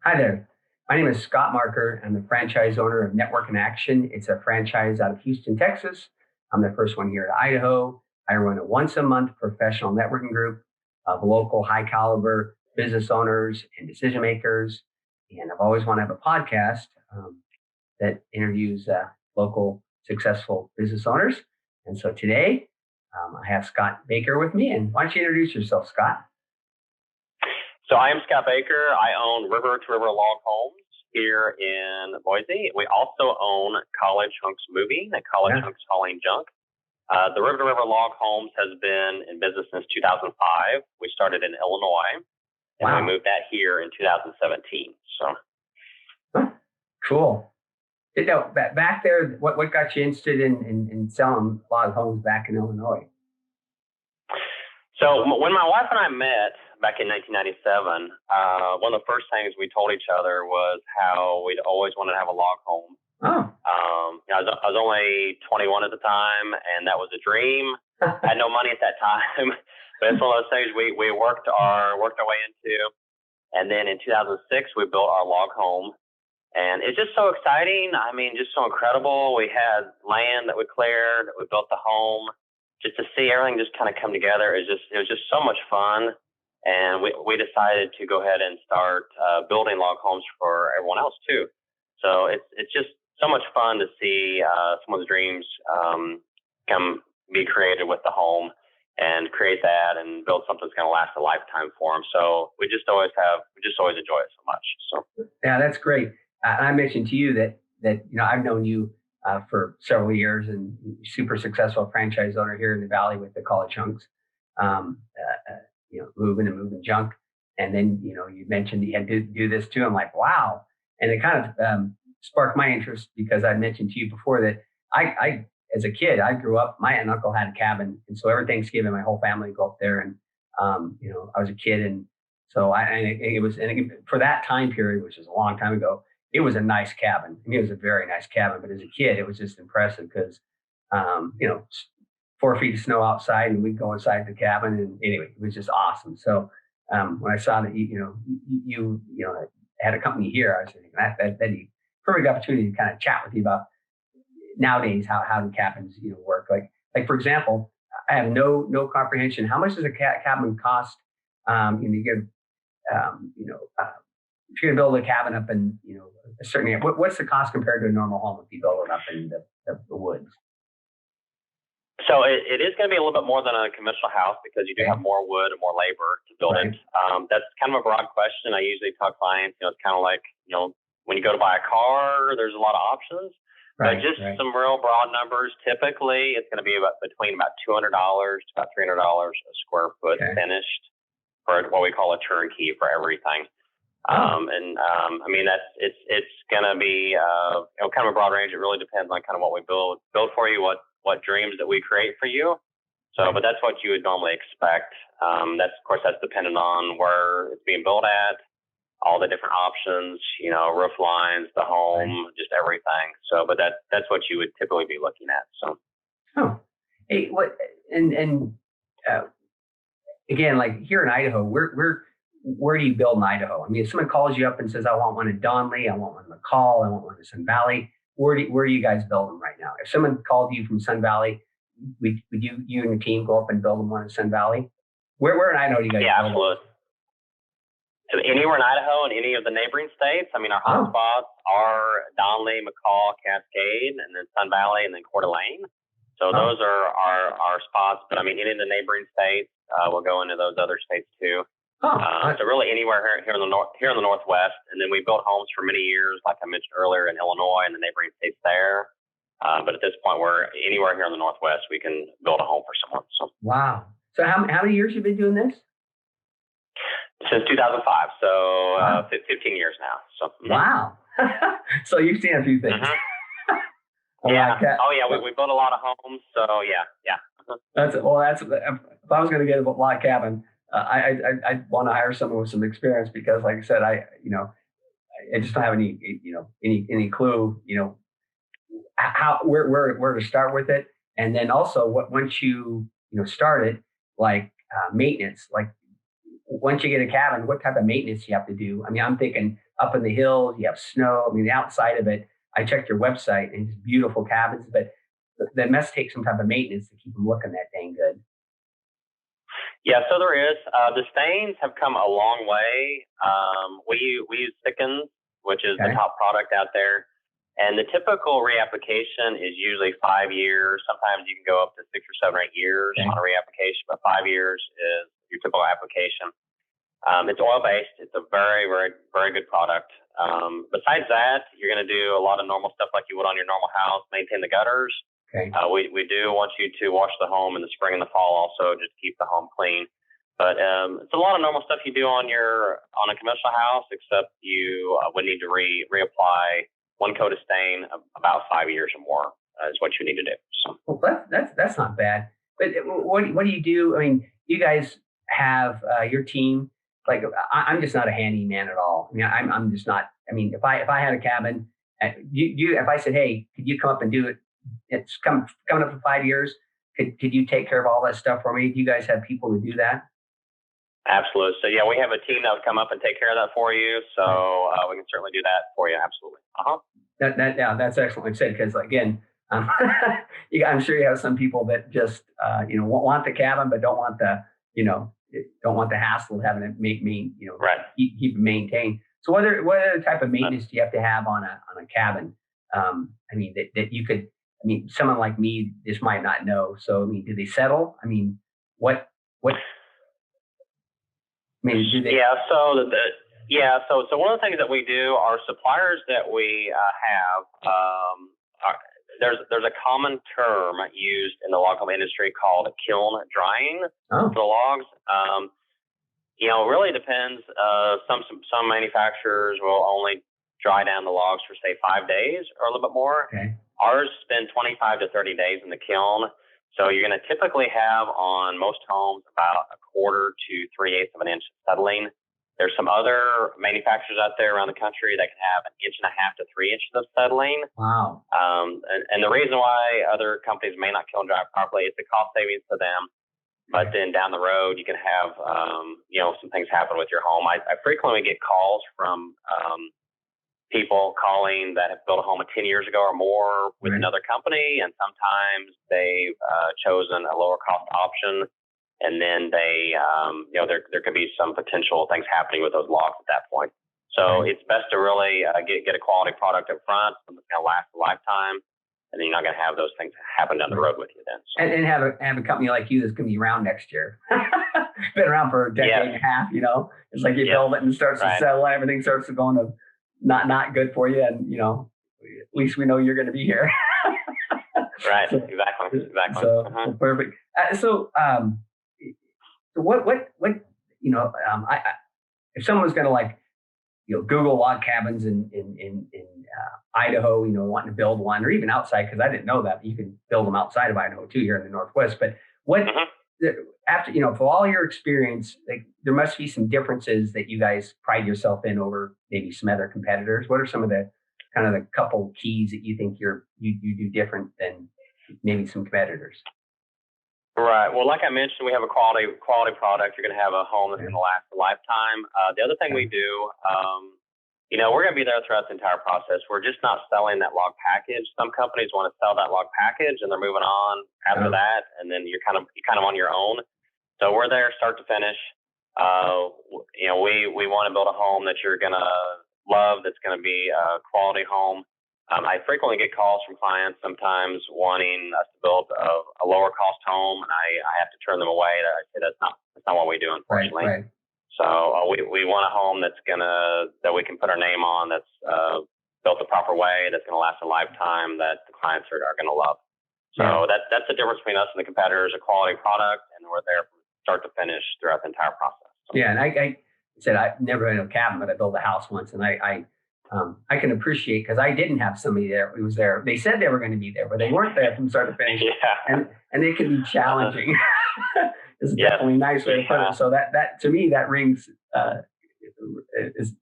Hi there. My name is Scott Marker. I'm the franchise owner of Network in Action. It's a franchise out of Houston, Texas. I'm the first one here in Idaho. I run a once a month professional networking group of local high caliber business owners and decision makers. And I've always wanted to have a podcast that interviews local successful business owners. And so today I have Scott Baker with me. And why don't you introduce yourself, Scott? So I am Scott Baker. I own River to River Log Homes here in Boise. We also own College Hunks Moving and College Hunks Hauling Junk. The River to River Log Homes has been in business since 2005. We started in Illinois, and we moved that here in 2017. Cool. Back there, what got you interested in selling log homes back in Illinois? So when my wife and I met back in 1997, one of the first things we told each other was how we'd always wanted to have a log home. I was only 21 at the time, and that was a dream. I had no money at that time, but it's one of those things we worked our way into. And then in 2006, we built our log home, and it's just so exciting. I mean, just so incredible. We had land that we cleared, we built the home. Just to see everything just kind of come together it was just so much fun. And we decided to go ahead and start building log homes for everyone else too. So it's just so much fun to see someone's dreams be created with the home and create that and build something that's going to last a lifetime for them. So we just always enjoy it so much. So yeah, that's great. I mentioned to you that I've known you for several years and super successful franchise owner here in the Valley with the College Hunks, moving junk. And then, you mentioned you had to do this too. I'm like, wow. And it kind of sparked my interest because I mentioned to you before that I as a kid, I grew up, my aunt and uncle had a cabin. And so every Thanksgiving, my whole family would go up there and, I was a kid. And so for that time period, which is a long time ago, it was a nice cabin. I mean, it was a very nice cabin, but as a kid, it was just impressive because, 4 feet of snow outside and we'd go inside the cabin. And anyway, it was just awesome. So when I saw that, you had a company here, I was thinking that'd be a perfect opportunity to kind of chat with you about nowadays, how the cabins, work. Like for example, I have no comprehension. How much does a cabin cost? If you're going to build a cabin up in, a certain area, what's the cost compared to a normal home if you build it up in the woods? So it is going to be a little bit more than a conventional house because you do have more wood and more labor to build it. That's kind of a broad question. I usually tell clients, it's kind of like, when you go to buy a car, there's a lot of options. But some real broad numbers. Typically, it's going to be between about $200 to about $300 a square foot finished for what we call a turnkey for everything. I mean, it's going to be, kind of a broad range. It really depends on kind of what we build for you, what dreams that we create for you. So, but that's what you would normally expect. That's dependent on where it's being built at, all the different options, roof lines, the home, just everything. So, but that's what you would typically be looking at. So, hey, again, like here in Idaho, where do you build in Idaho? I mean, if someone calls you up and says, I want one in Donley, I want one in McCall, I want one in Sun Valley, where do you guys build them right now? If someone called you from Sun Valley, would you and the team go up and build them one in Sun Valley? Where in Idaho do you guys build absolutely. So anywhere in Idaho and any of the neighboring states. I mean, our hotspots are Donley, McCall, Cascade, and then Sun Valley, and then Coeur d'Alene. So those are our spots. But I mean, any of the neighboring states, we'll go into those other states too. So really anywhere here in the Northwest, and then we built homes for many years, like I mentioned earlier, in Illinois and the neighboring states there. But at this point, we're anywhere here in the Northwest, we can build a home for someone. So wow. So how many years have you been doing this? Since 2005, so 15 years now. So wow. So you've seen a few things. Yeah. We built a lot of homes. So yeah. That's if I was going to get a log cabin. I want to hire someone with some experience because, like I said, I just don't have any clue, how where to start with it, and then also once you start it, like maintenance, like once you get a cabin, what type of maintenance you have to do. I mean, I'm thinking up in the hills, you have snow. I mean, the outside of it, I checked your website and it's beautiful cabins, but that must take some type of maintenance to keep them looking that dang good. Yeah, so there is. The stains have come a long way. We use Thickens, which is the top product out there. And the typical reapplication is usually 5 years. Sometimes you can go up to 6 or 7 or 8 years on a reapplication, but 5 years is your typical application. It's oil-based. It's a very, very, very good product. Besides that, you're going to do a lot of normal stuff like you would on your normal house, maintain the gutters. Okay. We do want you to wash the home in the spring and the fall also, just keep the home clean. But it's a lot of normal stuff you do on a conventional house, except you would need to reapply one coat of stain about 5 years or more is what you need to do. So. Well, that's not bad. But what do you do? I mean, you guys have your team. Like I'm just not a handyman at all. I mean, I'm just not. I mean, if I had a cabin, if I said, hey, could you come up and do it? It's coming up for 5 years. Could you take care of all that stuff for me? Do you guys have people to do that? Absolutely. So yeah, we have a team that would come up and take care of that for you. So we can certainly do that for you. Absolutely. That's excellent. Like I said, because again, I'm sure you have some people that just want the cabin but don't want the hassle of having to keep it maintained. So what other type of maintenance do you have to have on a cabin? I mean that you could. I mean, someone like me just might not know. So I mean, do they settle? I mean, what? I mean, do they? Yeah. So one of the things that we do, our suppliers that we have, there's a common term used in the log home industry called kiln drying for the logs. It really depends. Some manufacturers will only dry down the logs for say 5 days or a little bit more. Okay. Ours spend 25 to 30 days in the kiln. So you're going to typically have on most homes about 1/4 to 3/8 of an inch settling. There's some other manufacturers out there around the country that can have 1.5 to 3 inches of settling. Wow. And the reason why other companies may not kiln dry properly is the cost savings to them. But then down the road, you can have, some things happen with your home. I frequently get calls from people calling that have built a home 10 years ago or more with another company, and sometimes they've chosen a lower cost option, and then they, there could be some potential things happening with those logs at that point. So it's best to really get a quality product up front, something that's going to last a lifetime, and then you're not going to have those things happen down the road with you then. So. And have a company like you that's going to be around next year. Been around for a decade and a half, It's like you build it and it starts to settle, and everything starts to go into not good for you, and at least we know you're going to be here. Right. Exactly. So perfect. So what if someone's going to Google log cabins in Idaho, wanting to build one, or even outside, because I didn't know that you can build them outside of Idaho too, here in the Northwest. But after for all your experience, there must be some differences that you guys pride yourself in over maybe some other competitors. What are some of the kind of the couple keys that you think you do different than maybe some competitors? Right. Well, like I mentioned, we have a quality product. You're going to have a home that's going to last a lifetime. The other thing we do, we're going to be there throughout the entire process. We're just not selling that log package. Some companies want to sell that log package and they're moving on after that, and then you're kind of on your own. So we're there start to finish. We want to build a home that you're going to love, that's going to be a quality home. I frequently get calls from clients sometimes wanting us to build a lower cost home, and I have to turn them away. I say that's not what we do, unfortunately. Right. So we want a home that we can put our name on, that's built the proper way, that's going to last a lifetime, that the clients are going to love. So that's the difference between us and the competitors: a quality product, and we're there from start to finish throughout the entire process. So. Yeah, and I said I've never been in a cabin, but I built a house once, and I can appreciate, because I didn't have somebody there who was there. They said they were going to be there, but they weren't there from start to finish. Yeah. And it can be challenging. It's definitely a nice way to put it. So that to me, that rings is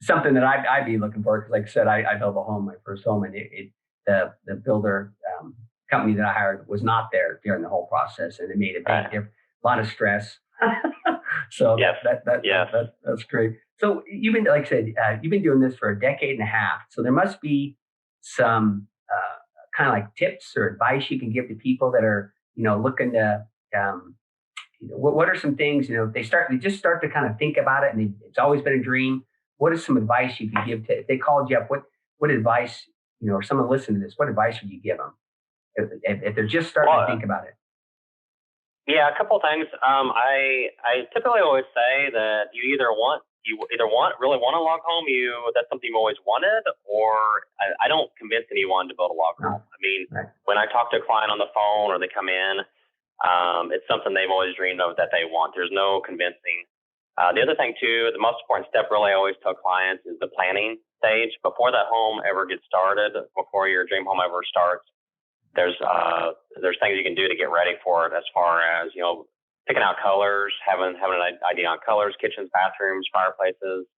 something that I'd be looking for, because like I said, I built a home, my first home, and the builder company that I hired was not there during the whole process, and it made a big difference. A lot of stress. So that's great. So you've been, like I said, you've been doing this for a decade and a half. So there must be some kind of like tips or advice you can give to people that are, looking to, what are some things, if they just start to kind of think about it and it's always been a dream. What is some advice you could give to, if they called you up, what advice, or someone listening to this, what advice would you give them if they're just starting to think about it? Yeah, a couple of things. I typically always say that you either really want a log home, that's something you've always wanted, or I don't convince anyone to build a log home. I mean, when I talk to a client on the phone or they come in, it's something they've always dreamed of that they want. There's no convincing. The other thing too, the most important step really I always tell clients is the planning stage. Before that home ever gets started, before your dream home ever starts, there's things you can do to get ready for it, as far as, picking out colors, having an idea on colors, kitchens, bathrooms, fireplaces,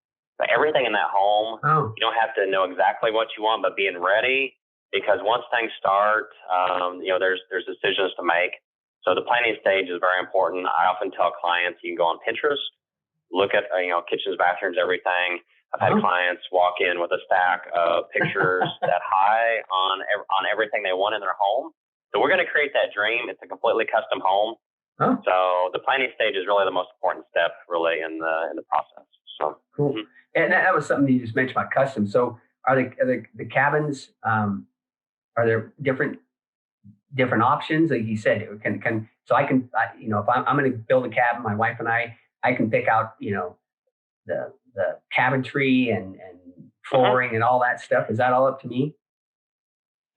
everything in that home. You don't have to know exactly what you want, but being ready, because once things start, there's decisions to make. So the planning stage is very important. I often tell clients you can go on Pinterest, look at kitchens, bathrooms, everything. I've had clients walk in with a stack of pictures that high on everything they want in their home. So we're going to create that dream. It's a completely custom home. So the planning stage is really the most important step, really, in the process. So cool. Mm-hmm. And that was something you just mentioned about custom. So are the cabins? Are there different options? Like you said, so I can if I'm going to build a cabin, my wife and I can pick out the cabinetry and flooring and all that stuff. Is that all up to me?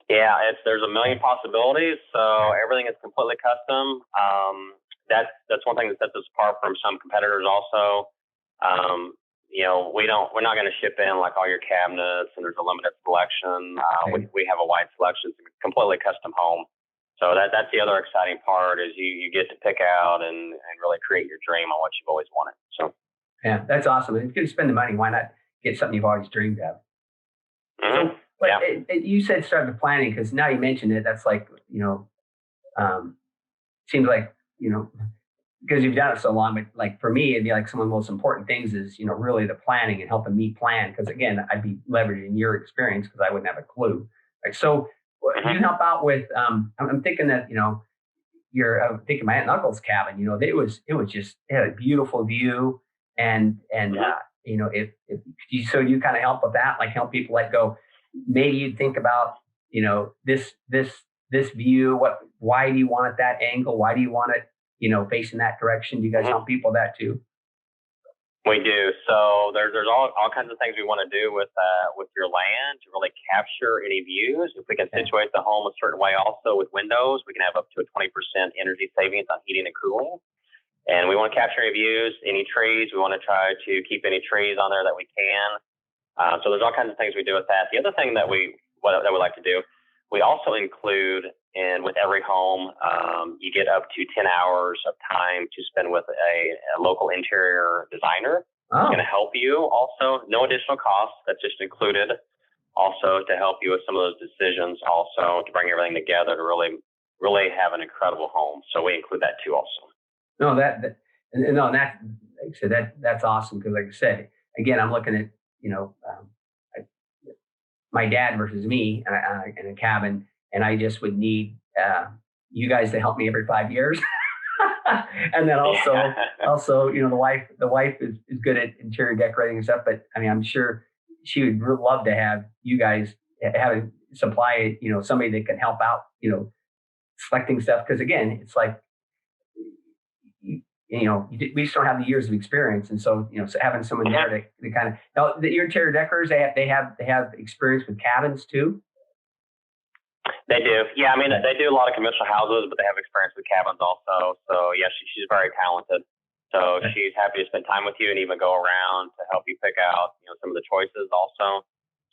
Yeah, there's a million possibilities. So everything is completely custom. That's one thing that sets us apart from some competitors. Also, we're not going to ship in like all your cabinets, and there's a limited selection. We have a wide selection. It's a completely custom home. So that's the other exciting part, is you get to pick out and really create your dream on what you've always wanted. So. Yeah, that's awesome. If you're going to spend the money, why not get something you've always dreamed of? Mm-hmm. So, but you said start the planning, because now you mentioned it. That's like, seems like, because you've done it so long, but like for me, it'd be like some of the most important things is, really the planning and helping me plan. Because again, I'd be leveraging your experience because I wouldn't have a clue. Right? So you help out with, I'm thinking that, I'm thinking my aunt and uncle's cabin, it had a beautiful view. And if you kind of help with that, like help people let go. Maybe you'd think about, this view. Why do you want it that angle? Why do you want it, facing that direction? Do you guys help people with that too? We do. So there's all kinds of things we want to do with your land to really capture any views. If we can situate the home a certain way, also with windows, we can have up to a 20% energy savings on heating and cooling. And we want to capture any views, any trees. We want to try to keep any trees on there that we can. So there's all kinds of things we do with that. The other thing that we like to do, we also include with every home, you get up to 10 hours of time to spend with a local interior designer. Who's going to help you also. No additional cost. That's just included. Also to help you with some of those decisions. Also to bring everything together to really, really have an incredible home. So we include that too also. No, like I said, that's awesome. Because like I said, again, I'm looking at, my dad versus me in a cabin, and I just would need you guys to help me every 5 years. And then also, the wife is good at interior decorating and stuff, but I mean, I'm sure she would love to have you guys supply, somebody that can help out, selecting stuff. Because again, it's like, we just don't have the years of experience, and so so having someone there to kind of now your interior decorers, they have experience with cabins too. They do, yeah. I mean, they do a lot of conventional houses, but they have experience with cabins also. So yeah, she's very talented. So she's happy to spend time with you and even go around to help you pick out some of the choices also.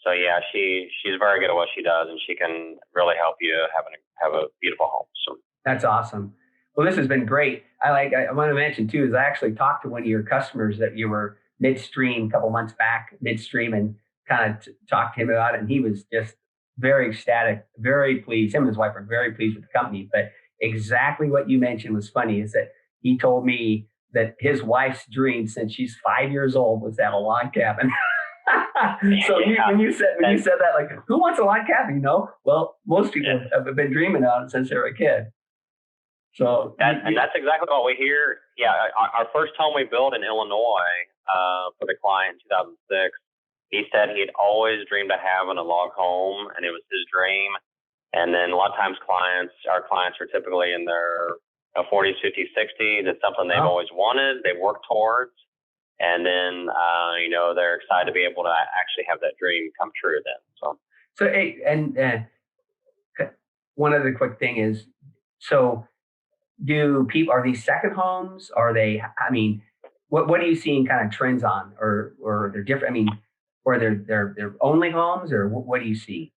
So yeah, she's very good at what she does, and she can really help you have a beautiful home. So that's awesome. Well, this has been great. I want to mention too, is I actually talked to one of your customers that you were midstream a couple months back, and kind of talked to him about it. And he was just very ecstatic, very pleased. Him and his wife are very pleased with the company. But exactly what you mentioned was funny, is that he told me that his wife's dream since she's 5 years old was to have a log cabin. So when you said that, like, who wants a log cabin? Well, most people have been dreaming about it since they were a kid. So that's exactly what we hear. Yeah, our first home we built in Illinois for the client in 2006. He said he'd always dreamed of having a log home, and it was his dream. And then a lot of times our clients are typically in their 40s, 50s, 60s. It's something they've always wanted, they work towards. And then, they're excited to be able to actually have that dream come true then. So hey, and one other quick thing is, so are these second homes? Are they, what are you seeing kind of trends on, or they're different? Or they're only homes, or what do you see?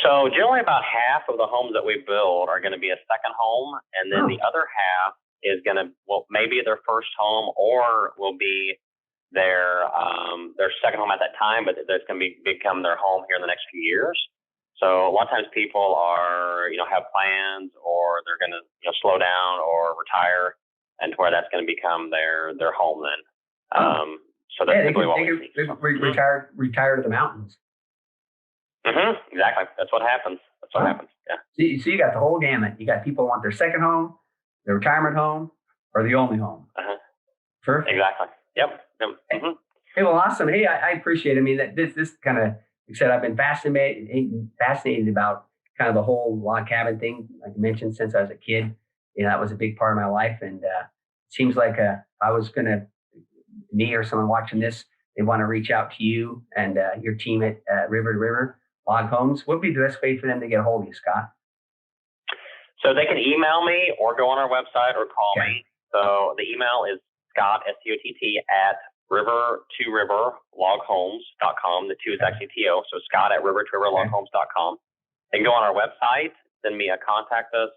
So generally about half of the homes that we build are going to be a second home. And then the other half is going to, maybe their first home, or will be their second home at that time, but that's going to become their home here in the next few years. So a lot of times people are, have plans, or they're going to slow down or retire, and to where that's going to become their home then. So that's typically what we see. Retire to the mountains. Exactly. That's what happens. Yeah. So you got the whole gamut. You got people who want their second home, their retirement home, or the only home. Perfect. Exactly. Yep. Hey, well, awesome. Hey, I appreciate it. That this kind of, like I said, I've been fascinated about kind of the whole log cabin thing, like I mentioned, since I was a kid. That was a big part of my life. And it seems like if I was going to, me or someone watching this, they want to reach out to you and your team at River to River Log Homes, what would be the best way for them to get a hold of you, Scott? So they can email me or go on our website or call me. So the email is Scott, SCOTT, at river2riverloghomes.com. The 2 is actually TO. So Scott at river2riverloghomes.com. They can go on our website, send me contact us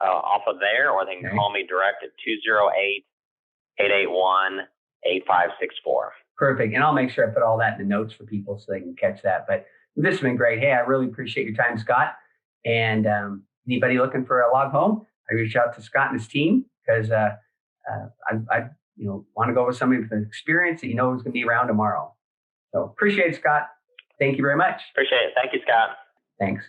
off of there, or they can call me direct at 208-881-8564. Perfect. And I'll make sure I put all that in the notes for people so they can catch that. But this has been great. Hey, I really appreciate your time, Scott. And anybody looking for a log home, I reach out to Scott and his team, because I want to go with somebody with an experience that is going to be around tomorrow. So appreciate it, Scott. Thank you very much. Appreciate it. Thank you, Scott. Thanks.